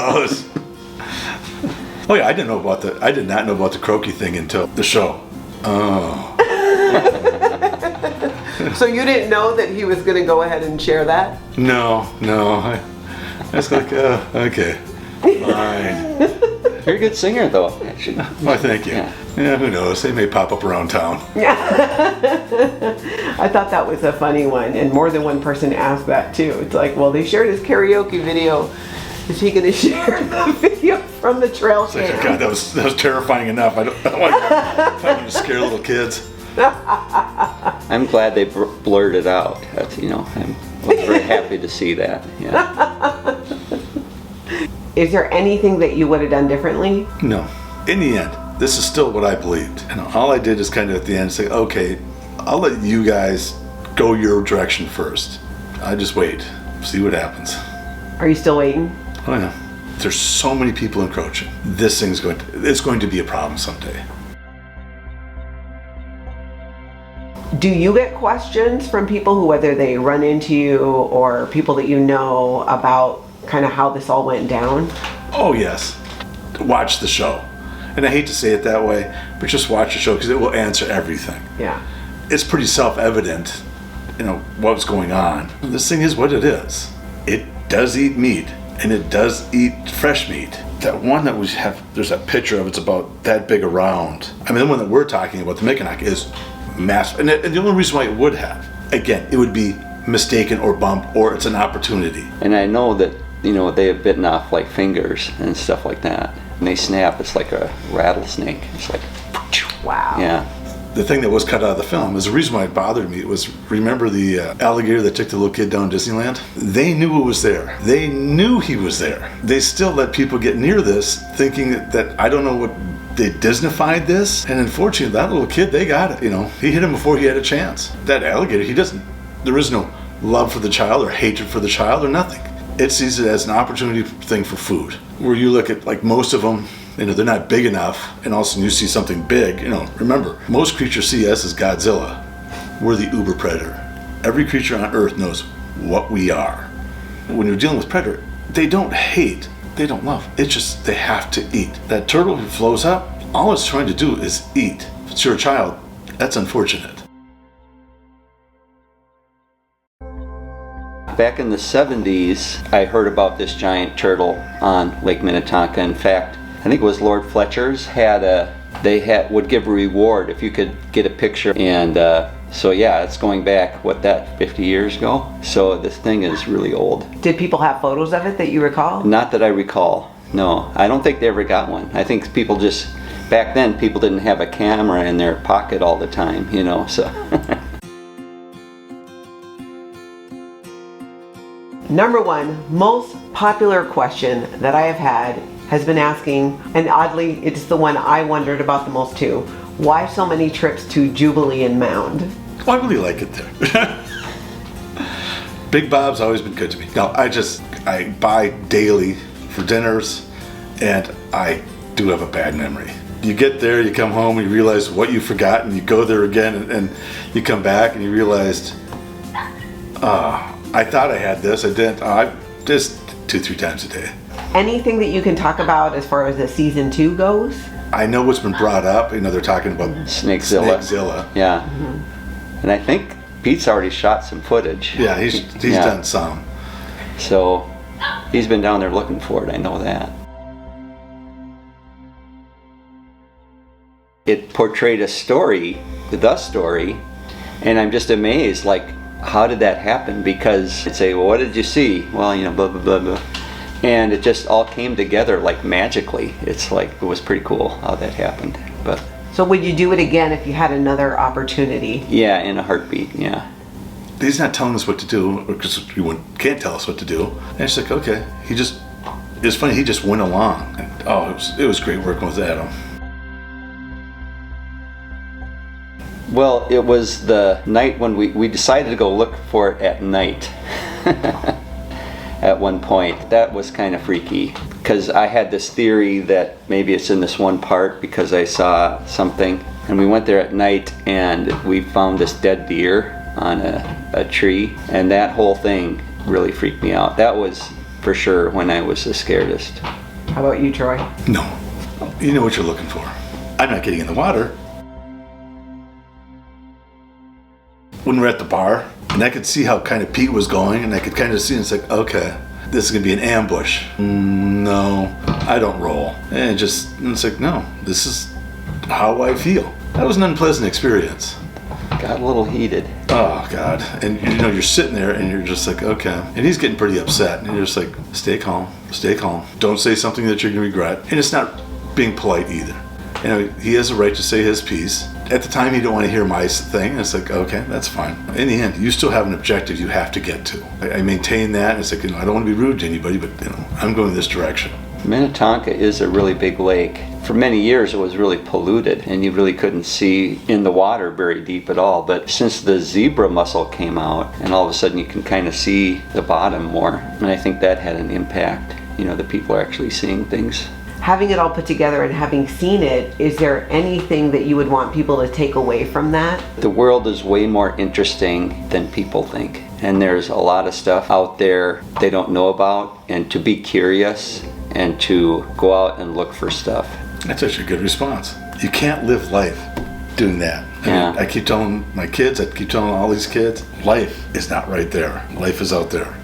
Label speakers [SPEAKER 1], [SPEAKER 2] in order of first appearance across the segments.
[SPEAKER 1] Oh, oh yeah, I did not know about the croaky thing until the show. Oh.
[SPEAKER 2] So you didn't know that he was going to go ahead and share that?
[SPEAKER 1] No. I was like, okay, fine.
[SPEAKER 3] You're a good singer, though.
[SPEAKER 1] Why, thank you. Yeah, who knows? They may pop up around town.
[SPEAKER 2] Yeah. I thought that was a funny one, and more than one person asked that too. It's like, well, they shared his karaoke video. Is he going to share the video from the trail cam?
[SPEAKER 1] Like, God, that was terrifying enough. I don't want to scare little kids.
[SPEAKER 3] I'm glad they blurred it out. I was very happy to see that. Yeah.
[SPEAKER 2] Is there anything that you would have done differently?
[SPEAKER 1] No. In the end, this is still what I believed. And all I did is kind of at the end say, okay, I'll let you guys go your direction first. I just wait, see what happens.
[SPEAKER 2] Are you still waiting?
[SPEAKER 1] Oh yeah. There's so many people encroaching. This thing's it's going to be a problem someday.
[SPEAKER 2] Do you get questions from people who, whether they run into you or people that you know, about kind of how this all went down?
[SPEAKER 1] Oh yes. Watch the show. And I hate to say it that way, but just watch the show because it will answer everything.
[SPEAKER 2] Yeah.
[SPEAKER 1] It's pretty self-evident, what's going on. This thing is what it is. It does eat meat, and it does eat fresh meat. That one that we have, there's a picture of, it's about that big around. I mean, the one that we're talking about, the Mikinaak, is massive. And the only reason why it would have, again, it would be mistaken or bump, or it's an opportunity.
[SPEAKER 3] And I know that, they have bitten off like fingers and stuff like that. And they snap, it's like a rattlesnake. It's like,
[SPEAKER 2] wow.
[SPEAKER 3] Yeah.
[SPEAKER 1] The thing that was cut out of the film is the reason why it bothered me was, remember the alligator that took the little kid down Disneyland? They knew it was there. They knew he was there. They still let people get near this thinking that I don't know what, they Disneyfied this. And unfortunately, that little kid, they got it. He hit him before he had a chance. That alligator, there is no love for the child or hatred for the child or nothing. It sees it as an opportunity thing for food. Where you look at, like, most of them, they're not big enough, and all of a sudden you see something big. Remember, most creatures see us as Godzilla. We're the uber predator. Every creature on Earth knows what we are. When you're dealing with predator, they don't hate, they don't love. It's just they have to eat. That turtle who flows up, all it's trying to do is eat. If it's your child, that's unfortunate.
[SPEAKER 3] Back in the 70s, I heard about this giant turtle on Lake Minnetonka. In fact, I think it was Lord Fletcher's would give a reward if you could get a picture. And so yeah, it's going back, 50 years ago? So this thing is really old.
[SPEAKER 2] Did people have photos of it that you recall?
[SPEAKER 3] Not that I recall, no. I don't think they ever got one. I think back then people didn't have a camera in their pocket all the time, so.
[SPEAKER 2] Number one most popular question that I have had has been asking, and oddly, it's the one I wondered about the most too. Why so many trips to Jubilee and Mound?
[SPEAKER 1] Well, I really like it there. Big Bob's always been good to me. No, I buy daily for dinners, and I do have a bad memory. You get there, you come home, and you realize what you forgot, and you go there again, and you come back, and you realized, I thought I had this, I didn't. Just 2-3 times a day.
[SPEAKER 2] Anything that you can talk about as far as the season 2 goes?
[SPEAKER 1] I know what's been brought up. They're talking about Snakezilla.
[SPEAKER 3] Yeah. Mm-hmm. And I think Pete's already shot some footage.
[SPEAKER 1] Yeah, he's done some.
[SPEAKER 3] So he's been down there looking for it, I know that. It portrayed the story, and I'm just amazed, how did that happen? Because you'd say, well, what did you see? Well, blah, blah, blah, blah. And it just all came together magically. It's it was pretty cool how that happened. But
[SPEAKER 2] so would you do it again if you had another opportunity?
[SPEAKER 3] Yeah, in a heartbeat, yeah.
[SPEAKER 1] He's not telling us what to do, because he can't tell us what to do. And it's okay. It's funny, he just went along. And it was great working with Adam.
[SPEAKER 3] Well, it was the night when we decided to go look for it at night. At one point. That was kind of freaky, because I had this theory that maybe it's in this one part because I saw something. And we went there at night and we found this dead deer on a tree, and that whole thing really freaked me out. That was for sure when I was the scaredest.
[SPEAKER 2] How about you, Troy?
[SPEAKER 1] No. You know what you're looking for. I'm not getting in the water. When we're at the bar, and I could see how kind of Pete was going, and I could kind of see, it's like, okay, this is going to be an ambush. No, I don't roll. And it's like, no, this is how I feel. That was an unpleasant experience.
[SPEAKER 3] Got a little heated.
[SPEAKER 1] Oh, God. And you know, you're sitting there and you're just like, okay. And he's getting pretty upset. And you're just like, stay calm, stay calm. Don't say something that you're going to regret. And it's not being polite either. You know, he has a right to say his piece. At the time, he didn't want to hear my thing. It's like, okay, that's fine. In the end, you still have an objective you have to get to. I maintain that. And it's like, you know, I don't want to be rude to anybody, but, you know, I'm going this direction.
[SPEAKER 3] Minnetonka is a really big lake. For many years it was really polluted and you really couldn't see in the water very deep at all. But since the zebra mussel came out and all of a sudden you can kind of see the bottom more, and I think that had an impact. You know, the people are actually seeing things.
[SPEAKER 2] Having it all put together and having seen it, is there anything that you would want people to take away from that?
[SPEAKER 3] The world is way more interesting than people think. And there's a lot of stuff out there they don't know about, and to be curious and to go out and look for stuff.
[SPEAKER 1] That's actually a good response. You can't live life doing that.
[SPEAKER 3] Yeah.
[SPEAKER 1] I keep telling my kids, I keep telling all these kids, life is not right there. Life is out there.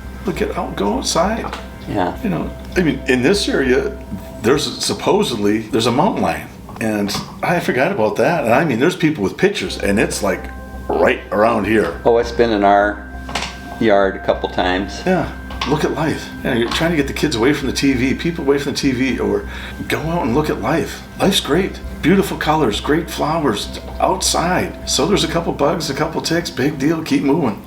[SPEAKER 1] Go outside.
[SPEAKER 3] Yeah.
[SPEAKER 1] You know, I mean, in this area, there's a mountain lion. And I forgot about that. And I mean, there's people with pictures, and it's like right around here.
[SPEAKER 3] Oh, it's been in our yard a couple times.
[SPEAKER 1] Yeah. Look at life. You know, you're trying to get the kids away from the TV, people away from the TV, or go out and look at life. Life's great. Beautiful colors, great flowers outside. So there's a couple bugs, a couple ticks, big deal, keep moving.